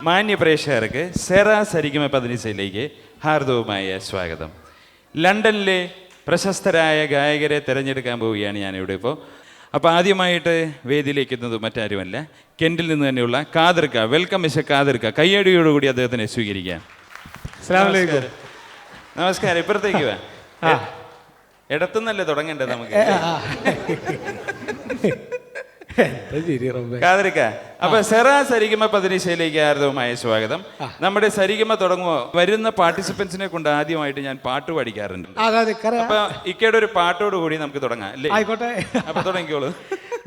മാന്യ പ്രേക്ഷകർക്ക് സെറ സരിഗമ പതിനിസയിലേക്ക് ഹാർദവുമായ സ്വാഗതം. ലണ്ടനിലെ പ്രശസ്തരായ ഗായകരെ തിരഞ്ഞെടുക്കാൻ പോവുകയാണ് ഞാനിവിടെ ഇപ്പോൾ. അപ്പോൾ ആദ്യമായിട്ട് വേദിയിലേക്ക് എത്തുന്നത് മറ്റാരുമല്ല, കെൻറ്റിൽ നിന്ന് തന്നെയുള്ള കാതിർക്ക. Welcome mister കാതിർക്ക. കയ്യടിയോടുകൂടി അദ്ദേഹത്തിനെ സ്വീകരിക്കാം. നമസ്കാരം. ഇപ്പുറത്തേക്ക് വാ. ഇടത്തുനിന്നല്ലേ തുടങ്ങേണ്ടത് നമുക്ക്. കാതിരിക്ക. അപ്പൊ സെറ സരിഗമ പതിനിസയിലേക്ക് ഹാർദവമായ സ്വാഗതം. നമ്മുടെ സരിഗമ തുടങ്ങുമോ? വരുന്ന പാർട്ടിസിപ്പൻസിനെ കൊണ്ട് ആദ്യമായിട്ട് ഞാൻ പാട്ട് പഠിക്കാറുണ്ട്. അപ്പൊ ഇക്കയുടെ ഒരു പാട്ടോട് കൂടി നമുക്ക് തുടങ്ങാം അല്ലേ? ആയിക്കോട്ടെ. അപ്പൊ തുടങ്ങിക്കോളൂ.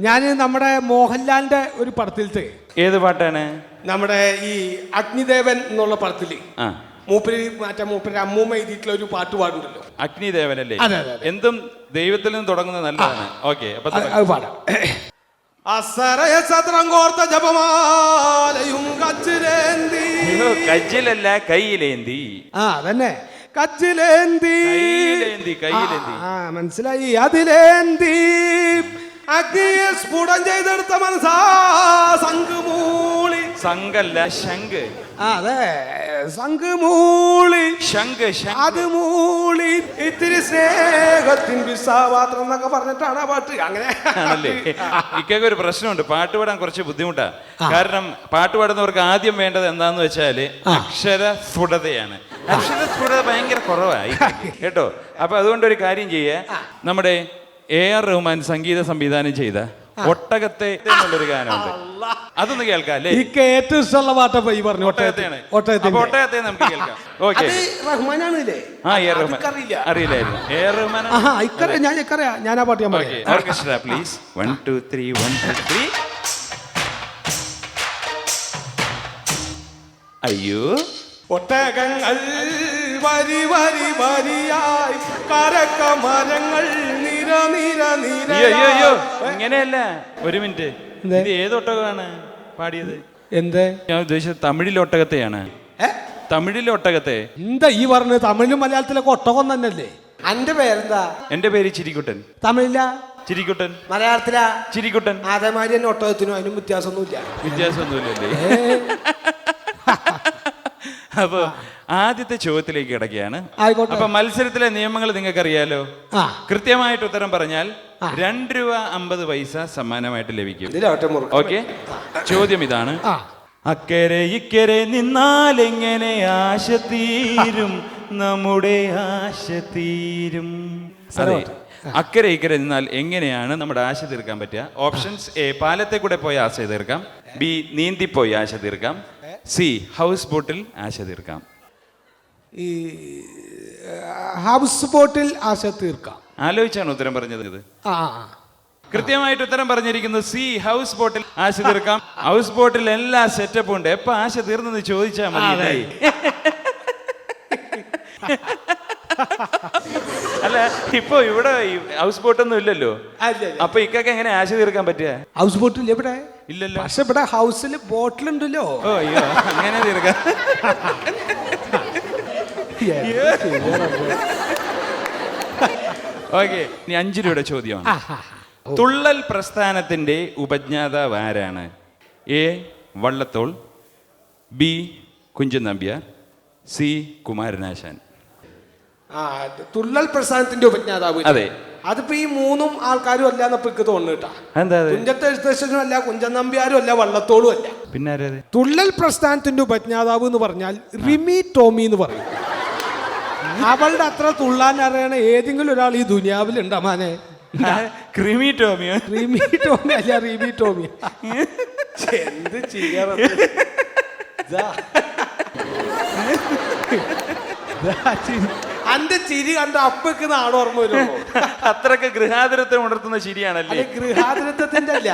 ഞാൻ നമ്മുടെ മോഹൻലാലിന്റെ ഒരു പടത്തിലത്തെ. ഏത് പാട്ടാണ്? നമ്മുടെ ഈ അഗ്നിദേവൻ എന്നുള്ള പടത്തില് മൂപ്പര് അമ്മൂമ്മ എഴുതിയിട്ടുള്ള ഒരു പാട്ട് പാടുണ്ടല്ലോ, അഗ്നിദേവനല്ലേ? എന്തും ദൈവത്തിൽ നിന്ന് തുടങ്ങുന്നത് നല്ലതാണ്. ഓക്കെ, അപ്പൊ പാടാം. അസറയ സത്രം കോർത്ത ജപമാലയും കച്ചിലേന്തി. കജ്ജിലല്ല, കയ്യിലേന്തി. അതന്നെ, കച്ചിലേന്തി കയ്യിലേന്തി. മനസ്സിലായി. അതിലേന്തി അഗ്നിയെ സ്ഫുടം ചെയ്തെടുത്ത മനസ്സാ സംഘമൂളി. സംഘല്ല, ശംഖ്. അതെ, സംഘമൂളി. ശംഖ്. അത് മൂളി ഇത്തിരി സ്നേഹത്തിൻ വിസാപാത്രം എന്നൊക്കെ പറഞ്ഞിട്ടാണ് ആ പാട്ട്. അങ്ങനെ ആണല്ലേ? ഇക്കൊക്കെ ഒരു പ്രശ്നമുണ്ട്, പാട്ട് പാടാൻ കുറച്ച് ബുദ്ധിമുട്ടാ. കാരണം പാട്ട് പാടുന്നവർക്ക് ആദ്യം വേണ്ടത് എന്താന്ന് വെച്ചാല് അക്ഷര സ്ഫുടതയാണ്. അക്ഷര സ്ഫുടത ഭയങ്കര കുറവായി കേട്ടോ. അപ്പൊ അതുകൊണ്ട് ഒരു കാര്യം ചെയ്യേ, നമ്മുടെ AR റഹ്മാൻ സംഗീത സംവിധാനം ചെയ്ത ഒട്ടകത്തെ എന്നുള്ളൊരു ഗാനമുണ്ട്, അതൊന്ന് കേൾക്കാം അല്ലേ? എനിക്ക് ഏറ്റവും ഇഷ്ടമുള്ള പാട്ടപ്പോ ഈ പറഞ്ഞു ഒട്ടകത്തെയാണ്. ഒട്ടകത്തെ നമുക്ക് കേൾക്കാം. ഓക്കെ. റഹ്മാനാണല്ലേ? അറിയില്ലായിരുന്നു. AR റഹ്മാൻ. ഞാൻ ആ പാട്ട് ഓർക്കസ്ട്ര പ്ലീസ്. 1 2 3 1 2 3. അയ്യോ, ഒട്ടകങ്ങൾ വരി വരി വരിയായി കരക്ക മരങ്ങൾ നിര നിര നിര. അയ്യോ, ഇങ്ങനെയല്ല. ഒരു മിനിറ്റ്, ഇത് ഏത് ഒട്ടകമാണ് പാടിയത്? എന്തേ? ഞാൻ ഉദ്ദേശിച്ചത് തമിഴിലെ ഒട്ടകത്തെയാണ്. തമിഴിലെ ഒട്ടകത്തെ. എന്താ ഈ പറഞ്ഞത്? തമിഴിലും മലയാളത്തിലൊക്കെ ഒട്ടകം തന്നെയല്ലേ? എന്റെ പേരെന്താ? എന്റെ പേര് ചിരിക്കുട്ടൻ. തമിഴില ചിരിക്കുട്ടൻ, മലയാളത്തിലാ ചിരിക്കുട്ടൻ. അതേമാതിരി തന്നെ ഒട്ടകത്തിനും അതിനും വ്യത്യാസമൊന്നുമില്ലല്ലേ? അപ്പൊ ആദ്യത്തെ ചോദ്യത്തിലേക്ക് കിടക്കുകയാണ്. അപ്പൊ മത്സരത്തിലെ നിയമങ്ങൾ നിങ്ങൾക്ക് അറിയാലോ. കൃത്യമായിട്ട് ഉത്തരം പറഞ്ഞാൽ ₹2.50 സമ്മാനമായിട്ട് ലഭിക്കും. ഓക്കെ, ചോദ്യം ഇതാണ്. അക്കരെ ഇക്കരെ നിന്നാൽ എങ്ങനെ ആശ തീരും, നമ്മുടെ ആശ തീരും. അതെ, അക്കരെ ഇക്കരെ നിന്നാൽ എങ്ങനെയാണ് നമ്മുടെ ആശ തീർക്കാൻ പറ്റുക? ഓപ്ഷൻസ്: A, പാലത്തെ കൂടെ പോയി ആശ തീർക്കാം. B, നീന്തിപ്പോയി ആശ തീർക്കാം. C, ഹൗസ് ബോട്ടിൽ ആശ തീർക്കാം. ഈ ഹൗസ് ബോട്ടിൽ ആശ തീർക്കാം. ആലോചിച്ചാണ് ഉത്തരം പറഞ്ഞത്. കൃത്യമായിട്ട് ഉത്തരം പറഞ്ഞിരിക്കുന്നത് C, ഹൗസ് ബോട്ടിൽ ആശ തീർക്കാം. ഹൗസ് ബോട്ടിൽ എല്ലാ സെറ്റപ്പും ഉണ്ട്. എപ്പോ ആശ തീർന്നെന്ന് ചോദിച്ചാൽ മതി. അല്ല, ഇപ്പൊ ഇവിടെ ഹൗസ് ബോട്ടൊന്നും ഇല്ലല്ലോ. അപ്പൊ ഇക്കൊക്കെ എങ്ങനെ ആശ തീർക്കാൻ പറ്റുക? ഹൗസ് ബോട്ടിൽ എവിടെ? ഇല്ലല്ലോ. പക്ഷെ ഇവിടെ ഹൗസിൽ ബോട്ടിലുണ്ടല്ലോ. ഓ അയ്യോ, അങ്ങനെ തീർക്കാം. ഓക്കെ, ഇനി 5 രൂപയുടെ ചോദ്യമാണ്. തുള്ളൽ പ്രസ്ഥാനത്തിന്റെ ഉപജ്ഞാതാവ് ആരാണ്? A, Vallathol. B, Kunchan Nambiar. C, Kumaranasan. തുള്ളൽ പ്രസ്ഥാനത്തിന്റെ ഉപജ്ഞാതാവ്. അതെ, അതിപ്പോ ഈ 3 ആൾക്കാരും അല്ല എന്നപ്പോ എനിക്ക് തോന്നുന്നു. തുഞ്ചത്ത് എഴുത്തച്ഛനും അല്ല, കുഞ്ചൻ നമ്പ്യാരും അല്ല, വള്ളത്തോളും അല്ല. പിന്നെ തുള്ളൽ പ്രസ്ഥാനത്തിന്റെ ഉപജ്ഞാതാവ് എന്ന് പറഞ്ഞാൽ റിമി ടോമി എന്ന് പറയും. അവളുടെ അത്ര തുള്ളാൻ അറിയണ ഏതെങ്കിലും ഒരാൾ ഈ ദുനിയാവിൽ ഉണ്ടാമാനെ? ക്രിമി ടോമിയോ? റിമി ടോമി അല്ല, റിമി ടോമി. എന്ത് ചെയ്യാ? അന്റെ ചിരി കണ്ട അപ്പൊക്ക് നാട് ഓർമ്മ വരുമോ? അത്രക്ക് ഗൃഹാതുരത്വം ഉണർത്തുന്ന ചിരിയാണല്ലേ? ഗൃഹാതുരത്വത്തിന്റെ അല്ല,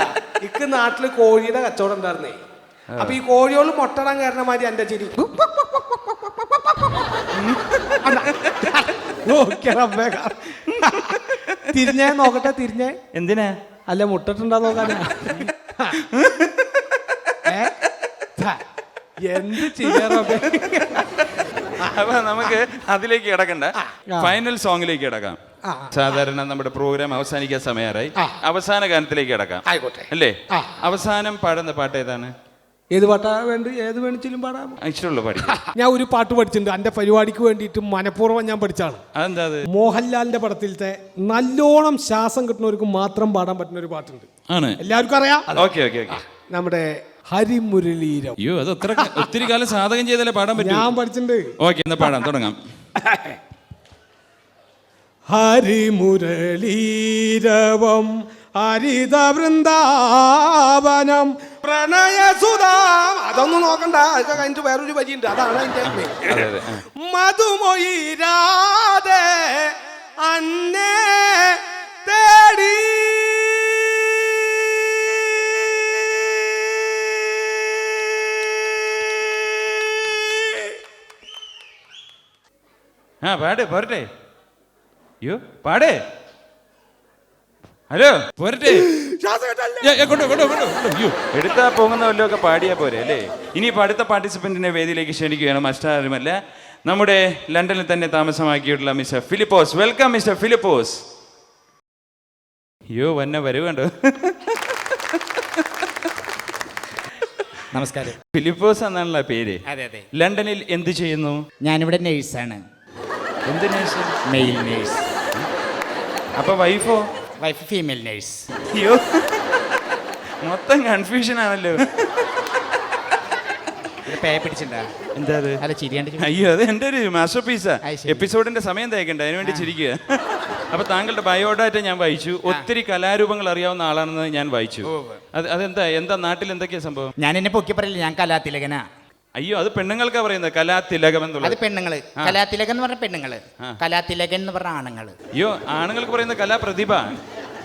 ഇക്ക് നാട്ടില് കോഴിയുടെ കച്ചവടം ഉണ്ടായിരുന്നേ. അപ്പൊ ഈ കോഴിയോള് മുട്ടടാൻ കാരണമാതിരി എന്റെ ചിരി. തിരിഞ്ഞേ നോക്കട്ടെ, തിരിഞ്ഞേ. എന്തിനാ? അല്ല, മുട്ടിട്ടുണ്ടാ നോക്കാനാ. എന്ത് ചെയ്യാറ? അപ്പൊ നമുക്ക് അതിലേക്ക് കിടക്കണ്ട, ഫൈനൽ സോങ്ങിലേക്ക് കിടക്കാം. സാധാരണ നമ്മുടെ പ്രോഗ്രാം അവസാനിക്കാൻ സമയമായി. അവസാന ഗാനത്തിലേക്ക് കിടക്കാം അല്ലേ? അവസാനം പാടുന്ന പാട്ട് ഏതാണ്? ഏത് പാട്ടാ ഏത് വേണിച്ചിലും പാടാം, ഇഷ്ടമുള്ള പാടി. ഞാൻ ഒരു പാട്ട് പഠിച്ചിട്ടുണ്ട് എൻ്റെ പരിപാടിക്ക് വേണ്ടിയിട്ട് മനഃപൂർവ്വം ഞാൻ പഠിച്ചാണ്. അതെന്താ അത്? മോഹൻലാലിന്റെ പടത്തിലത്തെ നല്ലോണം ശ്വാസം കിട്ടുന്നവർക്ക് മാത്രം പാടാൻ പറ്റുന്ന ഒരു പാട്ടുണ്ട്. ആണ്, എല്ലാവർക്കും അറിയാം. Okay okay okay. നമ്മുടെ ഹരിമുരളീരം. അയ്യോ, അത് ഒത്തിരി കാലം സാധകം ചെയ്താലേ പാടാൻ പറ്റും. ഞാൻ പഠിച്ചിട്ടുണ്ട്. ഓക്കെ, എന്നാ പാടാം, തുടങ്ങാം. ഹരിമുരളീരവം ഹരിത വൃന്ദാവനം പ്രണയസുധാം. അതൊന്നും നോക്കണ്ട, അതൊക്കെ കഴിഞ്ഞിട്ട് വേറൊരു വരിയുണ്ട്, അതാണ് അതിന്റെ മധുമൊയിരാതെ അന്നേ തേടി. ആ പാട്, പോരട്ടെ. അയ്യോ പാടേ. ഹലോ, പോരട്ടെ. എടുത്താ പോകുന്ന വല്ലതൊക്കെ പാടിയാ പോരെ അല്ലേ? ഇനിയിപ്പോൾ അടുത്ത പാർട്ടിസിപ്പന്റിനെ വേദിയിലേക്ക് ക്ഷണിക്കുകയാണ്. മറ്റാരുമല്ല, നമ്മുടെ ലണ്ടനിൽ തന്നെ താമസമാക്കിയിട്ടുള്ള mister Philipose. Welcome mister Philipose. അയ്യോ, വന്ന വരവുണ്ടോ? നമസ്കാരം. ഫിലിപ്പോസ് എന്നാണല്ലോ പേര്. അതെ അതെ. ലണ്ടനിൽ എന്ത് ചെയ്യുന്നു? ഞാനിവിടെ നേഴ്സാണ്. എന്ത് നേഴ്സ്? Male nurse. അപ്പൊ വൈഫോ? Wife female nurse. അയ്യോ, മൊത്തം കൺഫ്യൂഷൻ ആണല്ലോ. പേ പിടിച്ചിട്ടുണ്ടാ? എന്താ അത്? അല്ല, ചിരിയാണ്ട്. അയ്യോ, അത് എൻ്റെ ഒരു മാസ്റ്റർ പീസാ. അത് ശരി. എപ്പിസോഡിന്റെ സമയം തേക്കണ്ട, അതിനുവേണ്ടി ചിരിക്കുക. അപ്പൊ താങ്കളുടെ ബയോഡാറ്റ ഞാൻ വായിച്ചു. ഒത്തിരി കലാരൂപങ്ങൾ അറിയാവുന്ന ആളാണെന്ന് ഞാൻ വായിച്ചു. അതെന്താ നാട്ടിൽ എന്തൊക്കെയാ സംഭവം? ഞാൻ എന്നെ പൊക്കി പറയില്ല, ഞാൻ കലാതിലകനാ. അയ്യോ, അത് പെണ്ണുങ്ങൾക്കാ പറയുന്നത് കലാതിലകം എന്നുള്ളത്. അത് പെണ്ണുങ്ങള്. കലാതിലകൻ എന്ന് പറഞ്ഞ പെണ്ണുങ്ങള്, കലാതിലകൻ എന്ന് പറഞ്ഞ ആണുങ്ങള്. അയ്യോ, ആണുങ്ങൾക്ക് പറയുന്ന കലാപ്രതിഭ.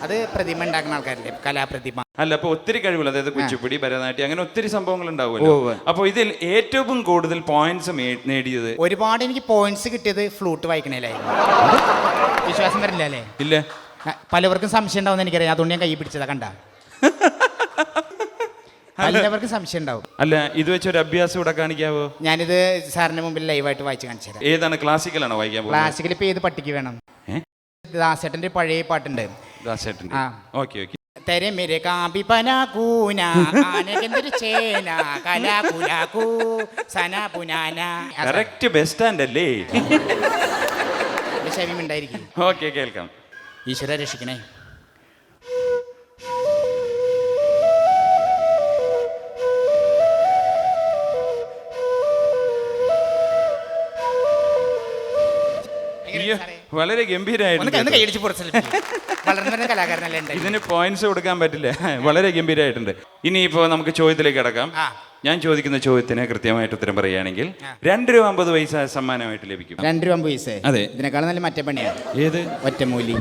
അത് പ്രതിമ ഉണ്ടാക്കുന്ന ആൾക്കാരില്ലേ, കലാപ്രതിമ. അല്ല, അപ്പൊ ഒത്തിരി കഴിവുകൾ, അതായത് കുച്ചിപ്പുടി, ഭരതനാട്യം, അങ്ങനെ ഒത്തിരി സംഭവങ്ങൾ ഉണ്ടാവുമല്ലോ. അപ്പൊ ഇതിൽ ഏറ്റവും കൂടുതൽ പോയിന്റ്സ് നേടിയത്? ഒരുപാട് എനിക്ക് പോയിന്റ്സ് കിട്ടിയത് ഫ്ലൂട്ട് വായിക്കണേലായിരുന്നു. വിശ്വാസം വരില്ല അല്ലേ? ഇല്ല, പലവർക്കും സംശയം ഉണ്ടാവും എനിക്കറിയാം, അതുകൊണ്ട് ഞാൻ കൈ പിടിച്ചതാ. കണ്ട, എല്ലാവർക്കും സംശയം ഉണ്ടാവും. അല്ല, ഇത് വെച്ചൊരു അഭ്യാസം ഇവിടെ കാണിക്കാവോ? ഞാനിത് സാറിന്റെ മുമ്പിൽ ലൈവായിട്ട് വായിച്ച് കാണിച്ചു തരാം. ഏതാണ്? ക്ലാസിക്കലാണോ വായിക്കാൻ പോകുന്നത്? ക്ലാസിക്കൽ ഇപ്പൊ ഏത് പട്ടിക്ക് വേണം? ദാസേട്ടന്റെ പഴയ പാട്ടുണ്ട്. ദാസേട്ടന്റെ. Okay okay. തെരെ മേരെ കാമ്പി പനാ കൂന ആനകെന്തൊരു ചേന കലാ കുലാകൂ സന പുനാന. കറക്റ്റ് ബസ് സ്റ്റാൻഡ് അല്ലേ? ശരീരം ഉണ്ടായിരിക്കും. ഓക്കെ, കേൾക്കാം. ഈശ്വര രക്ഷിക്കണേ. വളരെ ഗംഭീരമായിട്ടുണ്ട്. ഇതിന് പോയിന്റ്സ് കൊടുക്കാൻ പറ്റില്ല. വളരെ ഗംഭീരമായിട്ടുണ്ട്. ഇനിയിപ്പോ നമുക്ക് ചോദ്യത്തിലേക്ക് കിടക്കാം. ഞാൻ ചോദിക്കുന്ന ചോദ്യത്തിന് കൃത്യമായിട്ട് ഉത്തരം പറയുകയാണെങ്കിൽ 2 രൂപ 50 പൈസ സമ്മാനമായിട്ട് ലഭിക്കും. 2 രൂപ 50 പൈസ? അതെ. ഇതിനേക്കാളും നല്ല മറ്റേ പണിയാണ്. ഏത്? ഒറ്റമൂലി.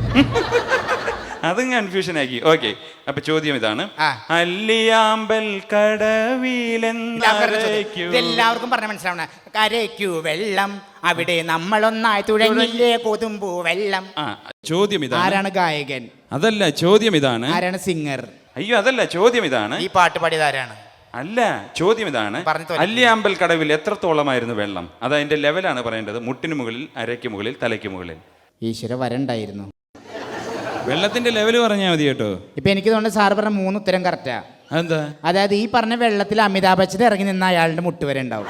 അതും കൺഫ്യൂഷൻ ആക്കി. ഓക്കെ, അപ്പൊ ചോദ്യം ഇതാണ്. അല്ലിയാമ്പൽ കടവിലെല്ലാവർക്കും പറഞ്ഞ മനസ്സിലാവണ കരയ്ക്കു വെള്ളം അവിടെ നമ്മളൊന്നായി തുഴങ്ങില്ലേ കൊതുമ്പു വെള്ളം. ചോദ്യം ഇതാണ്. ആരാണ് ഗായകൻ? അതല്ല, ചോദ്യം ഇതാണ്. ആരാണ് സിംഗർ? അയ്യോ, അതല്ല, ചോദ്യം ഇതാണ്. ഈ പാട്ട് പാടിയത് ആരാണ്? അല്ല, ചോദ്യം ഇതാണ്. അല്ലിയാമ്പൽ കടവിൽ എത്രത്തോളമായിരുന്നു വെള്ളം? അത് അതിന്റെ ലെവലാണ് പറയേണ്ടത്. മുട്ടിന് മുകളിൽ, അരയ്ക്ക് മുകളിൽ, തലയ്ക്ക് മുകളിൽ. ഈശ്വര വരണ്ടായിരുന്നു. വെള്ളത്തിന്റെ ലെവൽ പറഞ്ഞാൽ മതി കേട്ടോ. ഇപ്പൊ എനിക്ക് തോന്നുന്നു സാറ് പറഞ്ഞ 3 ഉത്തരം കറക്റ്റാ. അതെന്താ? അതായത് ഈ പറഞ്ഞ വെള്ളത്തിൽ അമിതാഭ് ബച്ചൻ ഇറങ്ങി നിന്ന അയാളുടെ മുട്ട് വരെ ഉണ്ടാവും,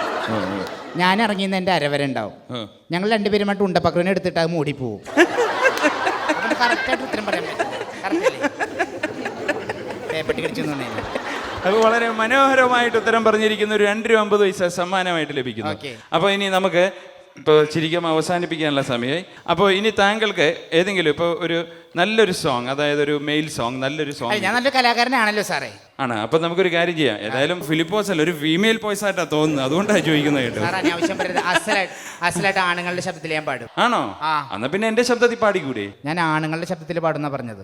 ഞാൻ ഇറങ്ങി നിന്ന് എന്റെ അരവരെ ഉണ്ടാവും. ഞങ്ങൾ രണ്ടുപേരുമായിട്ട് ഉണ്ടപ്പക്രനെ എടുത്തിട്ട് അത് മൂടി പോവും. കറക്റ്റായിട്ട് ഉത്തരം പറയാൻ പറ്റും. അത് വളരെ മനോഹരമായിട്ട് ഉത്തരം പറഞ്ഞിരിക്കുന്ന ഒരു 2 രൂപ 50 പൈസ സമ്മാനമായിട്ട് ലഭിക്കുന്നു. അപ്പോൾ ഇനി നമുക്ക് ഇപ്പോൾ ശരിക്കും അവസാനിപ്പിക്കാനുള്ള സമയമായി. അപ്പോൾ ഇനി താങ്കൾക്ക് ഏതെങ്കിലും ഇപ്പോൾ ഒരു നല്ലൊരു സോങ്, അതായത് ഒരു മെയിൽ സോങ്, നല്ലൊരു സോങ്. ഞാൻ നല്ലൊരു കലാകാരനാണല്ലോ സാറേ. ആണ്. അപ്പൊ നമുക്കൊരു കാര്യം ചെയ്യാം. ഏതായാലും ഫിലിപ്പോസ് അല്ല, ഒരു ഫീമെയിൽ വോയിസ് ആയിട്ടാ തോന്നുന്നത്, അതുകൊണ്ടാണ് ചോദിക്കുന്നത് കേട്ടോ. അസലായിട്ട് ആണുങ്ങളുടെ ശബ്ദത്തിൽ ഞാൻ പാടും. ആണോ? എന്നാ പിന്നെ എന്റെ ശബ്ദത്തിൽ പാടിക്കൂടെ? ഞാൻ ആണുങ്ങളുടെ ശബ്ദത്തിൽ പാടുന്ന പറഞ്ഞത്.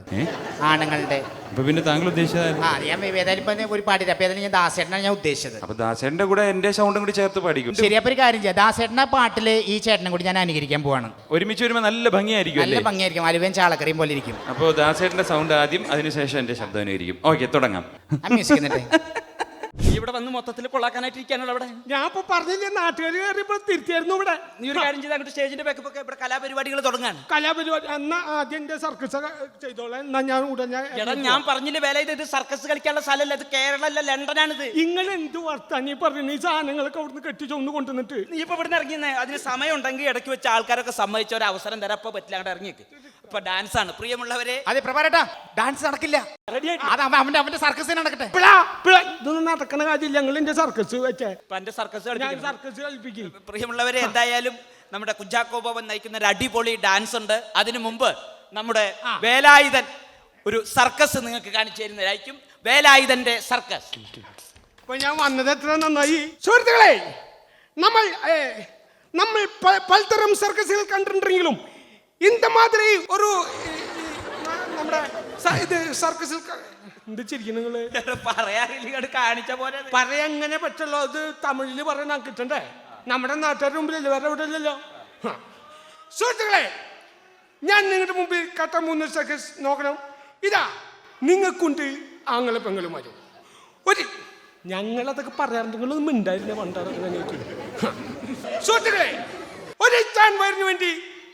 ആണുങ്ങളുടെ. അപ്പൊ പിന്നെ താങ്കൾ ഉദ്ദേശിച്ചത്? ഞാൻ ഏതായാലും ഒരു പാടില്ല. അപ്പൊ ഏതായാലും ഞാൻ ദാസേട്ടനാണ് ഞാൻ ഉദ്ദേശിച്ചത്. അപ്പൊ ദാസേട്ടന്റെ കൂടെ എന്റെ സൗണ്ടും കൂടി ചേർത്ത് പാടിക്കും. ശരി, അപ്പൊ ഒരു കാര്യം ചെയ്യാം. ദാസേട്ടന്റെ പാട്ടില് ഈ ചേട്ടനും കൂടി ഞാൻ അനുകരിക്കാൻ പോവാണ്. ഒരുമിച്ച് വരുമ്പോ നല്ല ഭംഗിയായിരിക്കും. നല്ല ഭംഗിയായിരിക്കും, അലുവയും ചാളക്കറിയും പോലെ ഇരിക്കും. അപ്പൊ ദാസേട്ടന്റെ സൗണ്ട് ആദ്യം, അതിനുശേഷം എന്റെ ശബ്ദം അനുകരിക്കും. ഓക്കെ, തുടങ്ങാം. മ്യൂസിക്. ഇവിടെ ഇവിടെ വന്ന് മൊത്തത്തിൽ കൊള്ളാക്കാനായിട്ട് ഇരിക്കാനുള്ള അവിടെ. ഞാൻ ഇപ്പൊ പറഞ്ഞില്ലേ നാട്ടുകാർ കയറിയപ്പോ തിരുത്തിയായിരുന്നു ഇവിടെ. നീ ഒരു കാര്യം ചെയ്ത് അങ്ങോട്ട് സ്റ്റേജിന്റെ ബാക്കൊക്കെ ഇവിടെ കലാപരിപാടികൾ തുടങ്ങാണ്. കലാപരിപാടി എന്നാ ആദ്യം എന്റെ സർക്കസ് ചെയ്തോളാം. എന്നാ ഞാൻ ഉടനെ എടാ ഞാൻ പറഞ്ഞില്ലേ വേല ഇത് സർക്കസ് കളിക്കാനുള്ള സ്ഥലമല്ല, ഇത് കേരളമല്ല ലണ്ടനാണിത്. നിങ്ങൾ എന്ത് വർത്താനീ പറഞ്ഞു? ഈ സാധനങ്ങളൊക്കെ അവിടുന്ന് കെട്ടിച്ചൊന്ന് കൊണ്ടുവന്നിട്ട് നീ ഇപ്പൊ ഇവിടെ ഇറങ്ങിയെന്നേ, അതിന് സമയം ഉണ്ടെങ്കിൽ ഇടയ്ക്ക് വെച്ച് ആൾക്കാരൊക്കെ സമ്മതിച്ച ഒരു അവസരം തരാം. അപ്പൊ പറ്റില്ല, അങ്ങോട്ട് ഇറങ്ങിയേക്ക്. ഇപ്പൊ ഡാൻസ് ആണ് പ്രിയമുള്ളവരെ. അതെ പ്രഭാരേട്ടാ, ഡാൻസ് നടക്കില്ല. അത് അവന്റെ സർക്കസ് നടക്കട്ടെ. ഇതൊന്നും നടക്കണ കാര്യമില്ല. ഞങ്ങൾ എന്റെ സർക്കസ് വെച്ചേ സർക്കസ് സർക്കസ് കളിപ്പിക്കും. പ്രിയമുള്ളവരെ, എന്തായാലും നമ്മുടെ കുഞ്ചാക്കോ ബോബൻ നയിക്കുന്ന ഒരു അടിപൊളി ഡാൻസ് ഉണ്ട്. അതിനു മുമ്പ് നമ്മുടെ വേലായുധൻ ഒരു സർക്കസ് നിങ്ങൾക്ക് കാണിച്ചു തരുന്നതായിരിക്കും. വേലായുധന്റെ സർക്കസ്. അപ്പൊ ഞാൻ വന്നത് എത്ര നന്നായി. സുഹൃത്തുക്കളെ, നമ്മൾ പലതരം സർക്കസുകൾ കണ്ടിട്ടുണ്ടെങ്കിലും இந்த மாதிரி ഒരു നമ്മുടെ ഇത് സർക്കസിൽ എന്ത് ചിരിക്കും നിങ്ങള്? പറയാറില്ല, കാണിച്ച പോലെ പറയാങ്ങനെ പറ്റുള്ളൂ. അത് തമിഴില് പറയാൻ കിട്ടണ്ടേ? നമ്മുടെ നാട്ടുകാരുടെ മുമ്പിലല്ലേ, വേറെ എവിടെ ഇല്ലല്ലോ. സുഹൃത്തുക്കളെ, ഞാൻ നിങ്ങളുടെ മുമ്പിൽ കട്ട 3 സർക്കസ് നോക്കണം. ഇതാ നിങ്ങൾക്കുണ്ട് ആങ്ങളെ പെങ്ങളുമാരും. ഒരു ഞങ്ങളതൊക്കെ പറയാറുണ്ടെങ്കിലും ഉണ്ടായിരുന്ന പണ്ടാറൊക്കെ. സുഹൃത്തുക്കളെ, ഒരു ചാൻ വയറിന് വേണ്ടി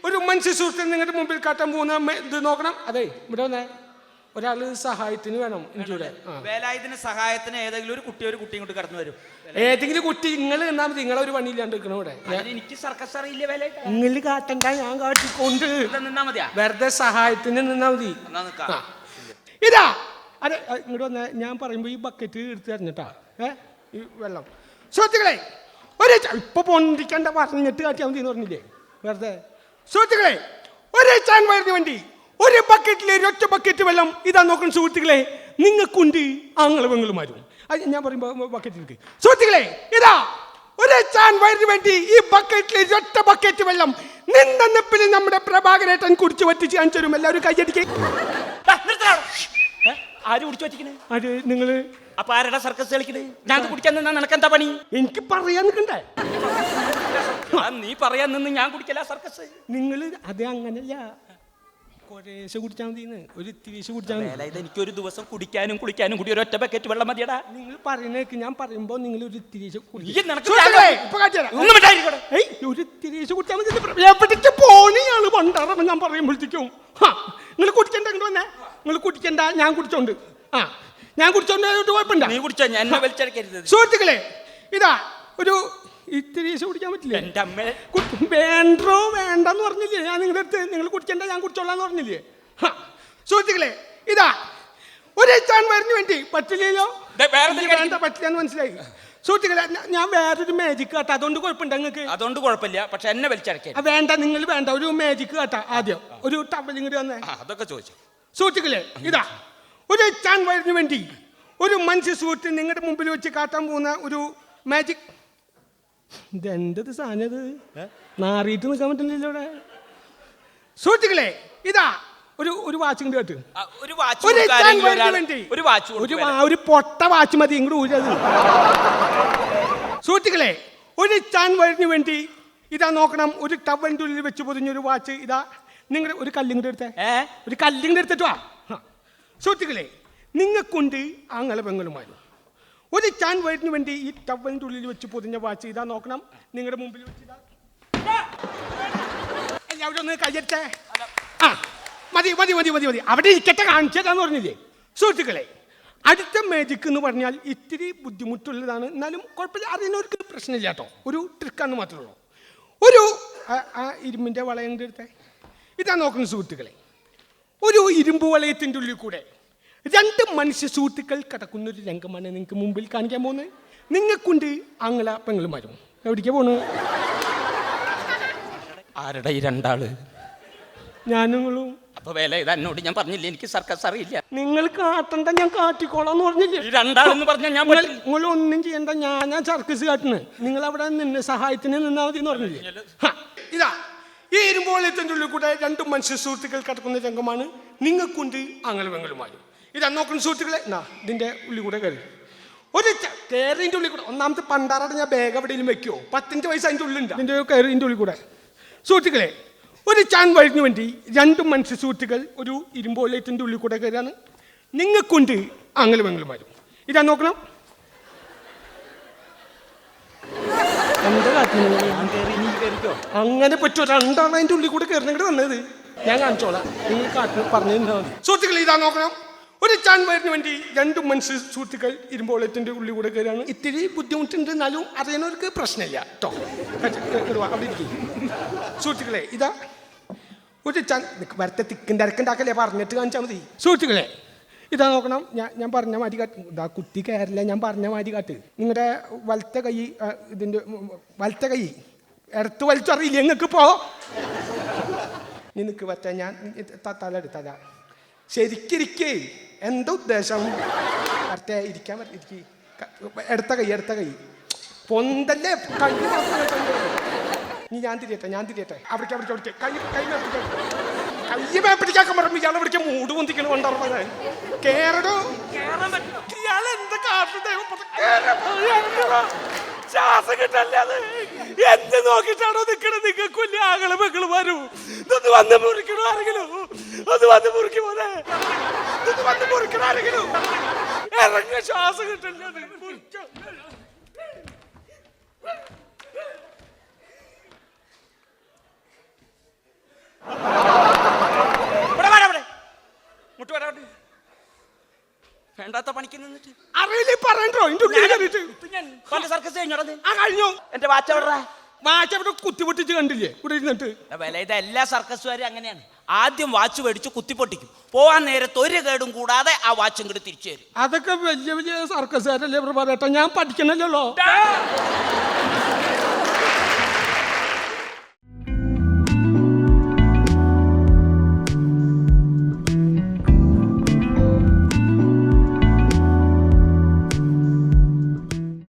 ഒരു മനുഷ്യ സുഹൃത്തിന് നിങ്ങളുടെ മുമ്പിൽ കാട്ടാൻ പോകുന്ന ഇത് നോക്കണം. അതെ, ഇവിടെ വന്നേ. ഒരാള് സഹായത്തിന് വേണം. എനിക്കിവിടെ വേലായുധന് സഹായത്തിന് ഏതെങ്കിലും ഒരു കുട്ടി ഇങ്ങോട്ട് കടന്നു വരും. ഏതെങ്കിലും കുട്ടി നിങ്ങൾ നിന്നാ മതി. നിങ്ങളെ ഒരു പണിയില്ലാണ്ട് നിൽക്കണം ഇവിടെ. എനിക്ക് സർക്കസ് അറിയില്ല. വേലായുധ നിങ്ങൾ കാട്ടണ്ട, ഞാൻ കാട്ടിക്കൊണ്ട് നിന്നാ മതിയാ. വെറുതെ സഹായത്തിന് നിന്നാ മതി. ഇതാ അതെ, ഇങ്ങോട്ട് വന്നേ. ഞാൻ പറയുമ്പോ ഈ ബക്കറ്റ് എടുത്ത് തരഞ്ഞിട്ടാ ഈ വെള്ളം. സുഹൃത്തുക്കളെ, ഒരു ഇപ്പൊ പൊന്തിക്കണ്ട, പറഞ്ഞിട്ട് കാട്ടിയാൽ മതി എന്ന് പറഞ്ഞില്ലേ വെറുതെ. സുഹൃത്തുക്കളെ, ഒരേ ചാൻ വയറിന് വേണ്ടി ഒരു ബക്കറ്റിലെ ഒറ്റ ബക്കറ്റ് വെള്ളം. ഇതാ നോക്കണം സുഹൃത്തുക്കളെ, നിങ്ങൾക്കുണ്ട് ആങ്ങളെ പെങ്ങളുമാരും. അത് ഞാൻ പറയുമ്പോ ബക്കറ്റിലേക്ക്. സുഹൃത്തുക്കളെ, ഇതാ ഒരേ ചാൻ വയറിന് വേണ്ടി ഈ ബക്കറ്റിലെ ഒറ്റ ബക്കറ്റ് വെള്ളം നിന്ന നിപ്പിൽ നമ്മുടെ പ്രഭാകരേട്ടൻ കുടിച്ചു വറ്റിച്ച് കാണിച്ചു തരും. എല്ലാവരും കൈയടിക്കേ. ആര് കുടിച്ചു വറ്റിക്കണേ? അത് നിങ്ങള്. അപ്പൊ ആരുടെ സർക്കസ് കളിക്കണേ? ഞാൻ കുടിക്കാൻ നിന്നാ നിനക്കെന്താ പണി? എനിക്ക് പറയാൻ നിൽക്കണ്ടേ? നീ പറയാൻ നിന്ന് ഞാൻ കുടിക്കല സർക്കസ്. നിങ്ങള് അത് അങ്ങനല്ല, കുറേശ്ശെ കുടിച്ചാൽ മതി. ഒരു ഇത്തിരീശ് കുടിച്ചാൽ മതി. എനിക്കൊരു ദിവസം കുടിക്കാനും കുളിക്കാനും കൂടി ഒരു ഒറ്റ ബക്കറ്റ് വെള്ളം മതിയടാ. നിങ്ങൾ പറയുന്നേക്ക്. ഞാൻ പറയുമ്പോ നിങ്ങൾ ഒരു ഇത്തിരീശ് ഒരു ഇത്തിരീശ് കുടിച്ചാൽ മതി. എവിടേക്ക് പോണിയാള് പണ്ടാറാണ് ഞാൻ പറയുമ്പോഴത്തേക്കും. നിങ്ങൾ കുടിക്കണ്ട, ഇങ്ങോട്ട് വന്നേ. നിങ്ങൾ കുടിക്കണ്ട, ഞാൻ കുടിച്ചോണ്ട്. ഞാൻ കുടിച്ചോണ്ട് കുഴപ്പമില്ല. നീ കുടിച്ചോ, ഞാൻ വലിച്ചടക്കരുത്. സുഹൃത്തുക്കളെ, ഇതാ ഒരു ഇത്തിരീശ് കുടിക്കാൻ പറ്റില്ല. എന്റെ അമ്മ വേണ്ടോ വേണ്ടെന്ന് പറഞ്ഞില്ലേ ഞാൻ നിങ്ങളുടെ അടുത്ത്? നിങ്ങൾ കുടിക്കണ്ട, ഞാൻ കുടിച്ചോളാന്ന് പറഞ്ഞില്ലേ? സുഹൃത്തുക്കളെ, ഇതാ ഒരു ചാൻ വയറിന് വേണ്ടി പറ്റില്ലല്ലോ. വേണ്ട, പറ്റില്ലെന്ന് മനസ്സിലായി. സുഹൃത്തുക്കളെ, ഞാൻ വേറൊരു മാജിക് കാട്ടാ. അതുകൊണ്ട് കുഴപ്പമുണ്ട് നിങ്ങൾക്ക്? അതുകൊണ്ട് കുഴപ്പമില്ല, പക്ഷെ എന്നെ വലിച്ചടക്കേ. വേണ്ട, നിങ്ങൾ വേണ്ട. ഒരു മാജിക് കാട്ടാ. ആദ്യം ഒരു ടവൽ ഇങ്ങോട്ട് വന്നേ. അതൊക്കെ ചോദിച്ചു. സുഹൃത്തുക്കളെ, ഇതാ ഒരു ചാൻ വയറിന് വേണ്ടി ഒരു മനുഷ്യ സുഹൃത്ത് നിങ്ങളുടെ മുമ്പിൽ വെച്ച് കാട്ടാൻ പോകുന്ന ഒരു മാജിക്. ഇതെന്തത് സാധനം? ഇത് നാറിയിട്ട് നിൽക്കാൻ പറ്റുന്നില്ല ഇവിടെ. സുഹൃത്തുക്കളെ, ഇതാ ഒരു വാച്ച് ഇങ്ങോട്ട് കേട്ട്. ഒരു പൊട്ട വാച്ച് മതി ഇങ്ങോട്ട് ഊരത്. സുഹൃത്തുക്കളെ, ഒരു ചാൻ വയറിന് വേണ്ടി ഇതാ നോക്കണം. ഒരു ടവലിൻ്റെ ഉള്ളിൽ വെച്ച് പൊതിഞ്ഞൊരു വാച്ച്. ഇതാ നിങ്ങളുടെ ഒരു കല്ലിങ്ങോട്ട് എടുത്തേ. ഒരു കല്ലിങ്ങോട്ട് എടുത്തിട്ട് വാ. സുഹൃത്തുക്കളെ, നിങ്ങൾക്കുണ്ട് ആങ്ങളെ പെങ്ങളുമാരും. ഒരു ചാൻ വയറിന് വേണ്ടി ഈ ടവലിൻ്റെ ഉള്ളിൽ വെച്ച് പൊതിഞ്ഞ വാച്ച്. ഇതാ നോക്കണം, നിങ്ങളുടെ മുമ്പിൽ വെച്ച്. ഇതാ എല്ലാവരും ഒന്ന് കയ്യറ്റേ. മതി മതി മതി മതി മതി. അവിടെ ഇരിക്കട്ടെ, കാണിച്ചതാന്ന് പറഞ്ഞില്ലേ? സുഹൃത്തുക്കളെ, അടുത്ത മാജിക് എന്ന് പറഞ്ഞാൽ ഇത്തിരി ബുദ്ധിമുട്ടുള്ളതാണ്. എന്നാലും കുഴപ്പമില്ല, അറിയുന്നവർക്ക് പ്രശ്നമില്ല കേട്ടോ. ഒരു ട്രിക്കാന്ന് മാത്രമേ ഉള്ളൂ. ഒരു ഇരുമ്പിൻ്റെ വളയം എടുത്തേ. ഇതാ നോക്കുന്നു സുഹൃത്തുക്കളെ, ഒരു ഇരുമ്പ് വളയത്തിൻ്റെ ഉള്ളിൽ കൂടെ 2 മനുഷ്യ സുഹൃത്തുക്കൾ കിടക്കുന്നൊരു രംഗമാണ് നിങ്ങൾക്ക് മുമ്പിൽ കാണിക്കാൻ പോകുന്നത്. നിങ്ങൾക്കുണ്ട് ആങ്ങള പെങ്ങളുമാരും. എവിടേക്കാ പോണ്? ആരുടെ ഈ രണ്ടാള്? ഞാനും. അപ്പൊ വേല ഇത് എന്നോട് ഞാൻ പറഞ്ഞില്ലേ എനിക്ക് സർക്കസ് അറിയില്ല. നിങ്ങൾ കാട്ടണ്ട, ഞാൻ കാട്ടിക്കോളാന്ന് പറഞ്ഞില്ലേ? ഈ രണ്ടാളെന്ന് പറഞ്ഞാൽ ഞാൻ നിങ്ങൾ ഒന്നും ചെയ്യണ്ട, ഞാൻ സർക്കസ് കാട്ടുന്നു. നിങ്ങൾ അവിടെ നിന്ന് സഹായത്തിന് നിന്നാ മതി എന്ന് പറഞ്ഞില്ലേ? ഇതാ ഈ ഇരുമ്പോളത്തിന്റെ ഉള്ളിൽ കൂടെ 2 മനുഷ്യ സുഹൃത്തുക്കൾ കിടക്കുന്ന രംഗമാണ്. നിങ്ങൾക്കുണ്ട് ആങ്ങളെ പെങ്ങളുമാരും. ഇതാ നോക്കുന്ന സുഹൃത്തുക്കളെ, ഇതിന്റെ ഉള്ളിൽ കൂടെ കയറി. ഒരു കയറിന്റെ ഉള്ളിൽ കൂടെ. ഒന്നാമത്തെ പണ്ടാറയുടെ ഞാൻ ബാഗ് എവിടെയും വെക്കുമോ? 15 വയസ്സ് അതിൻ്റെ ഉള്ളിലുണ്ട്. ഇതിന്റെ കയറിന്റെ ഉള്ളിൽ കൂടെ. സുഹൃത്തുക്കളെ, ഒരു ചാൻ വയറിന് വേണ്ടി 2 മനുഷ്യ സുഹൃത്തുക്കൾ ഒരു ഇരുമ്പോളത്തിന്റെ ഉള്ളിൽ കൂടെ കയറാണ്. നിങ്ങൾക്കുണ്ട് ആങ്ങളെ പെങ്ങളുമാരും. ഇതാ നോക്കണം. എന്താ കാട്ടുന്നത്? അങ്ങനെ പറ്റുമോ? രണ്ടാണ് അതിൻ്റെ ഉള്ളിൽ കൂടെ കയറുന്നെങ്കിൽ വന്നത്. ഞാൻ കാണിച്ചോളാം, നിങ്ങൾ കാട്ടിന് പറഞ്ഞു തന്നാൽ മതി. സുഹൃത്തുക്കൾ ഇതാ നോക്കണം, ഒരു ചാൻവയറിന് വേണ്ടി 2 മനുഷ്യ സുഹൃത്തുക്കൾ ഇരുമ്പോളത്തിൻ്റെ ഉള്ളിൽ കൂടെ കയറാണ്. ഇത്തിരി ബുദ്ധിമുട്ടുണ്ട്, എന്നാലും അറിയുന്നവർക്ക് പ്രശ്നമില്ല കേട്ടോ. അവിടെ ഇരിക്കും സുഹൃത്തുക്കളെ. ഇതാ ഒരു വരത്തെ തിക്കിൻ്റെ അരക്കുണ്ടാക്കല്ലേ, പറഞ്ഞിട്ട് കാണിച്ചാൽ മതി. സുഹൃത്തുക്കളെ ഇതാ നോക്കണം, ഞാൻ പറഞ്ഞ മാതിരി കാട്ട്. ഇതാ കുത്തി കയറില്ല, ഞാൻ പറഞ്ഞ മാതിരി കാട്ട്. നിങ്ങളുടെ വലത്തെ കൈ, ഇതിൻ്റെ വലത്തെ കൈ ഇടത്ത് വലിച്ചറിയില്ല നിങ്ങൾക്ക് പോ. നീ നിൽക്ക് പറ്റ, ഞാൻ തല എടുത്തല. ശരിക്കിരിക്കേ, എന്താ ഉദ്ദേശം? മറ്റേ ഇരിക്കാൻ ഇരിക്കി. എടുത്ത കൈ പൊന്തല്ലേ, കൈ നീ. ഞാൻ തിരിയട്ടെ. അവിടേക്ക് കൈ മേപ്പിടിക്കാൻ പറഞ്ഞു. ഇയാളെ വിളിക്കാൻ മൂട് പൊന്തിക്കണം കൊണ്ടുവരുന്നത്. കേറടോ, ഇയാൾ എന്താ കാട്ടുന്നത്? ശ്വാസം കിട്ടല്ലേ അത്? എന്ത് നോക്കിട്ടാണോ നിക്കണത്? നിങ്ങൾക്ക് വലിയ ആകള് മക്കള് വരൂ. ഇതൊന്ന് വന്ന് മുറിക്കണോ ആരെങ്കിലും? ഒന്ന് വന്ന് മുറിക്ക് പോലെ, ഇതൊന്ന് വന്ന് മുറിക്കണോ ആരെങ്കിലും? ഇറങ്ങ, ശ്വാസം കിട്ടല്ലേ അത്? വേണ്ടാത്ത പണിക്ക് നിന്നിട്ട് അറിയില്ലേ പറയണ്ടോ? സർക്കസ് കഴിഞ്ഞു. എന്റെ വാച്ച് എവിടെ? വാച്ച് അവിടെ കുത്തിപ്പൊട്ടിച്ച് കണ്ടില്ലേ ഇവിടെ ഇരുന്നിട്ട്? എല്ലാ സർക്കസുകാരും അങ്ങനെയാണ്. ആദ്യം വാച്ച് മേടിച്ച് കുത്തിപ്പൊട്ടിക്കും. പോവാൻ നേരത്ത് ഒരു കേടും കൂടാതെ ആ വാച്ച് ഇങ്ങോട്ട് തിരിച്ചു തരും. അതൊക്കെ വലിയ സർക്കസുകാരല്ലേ പറയട്ടെ, ഞാൻ പഠിക്കണല്ലോ.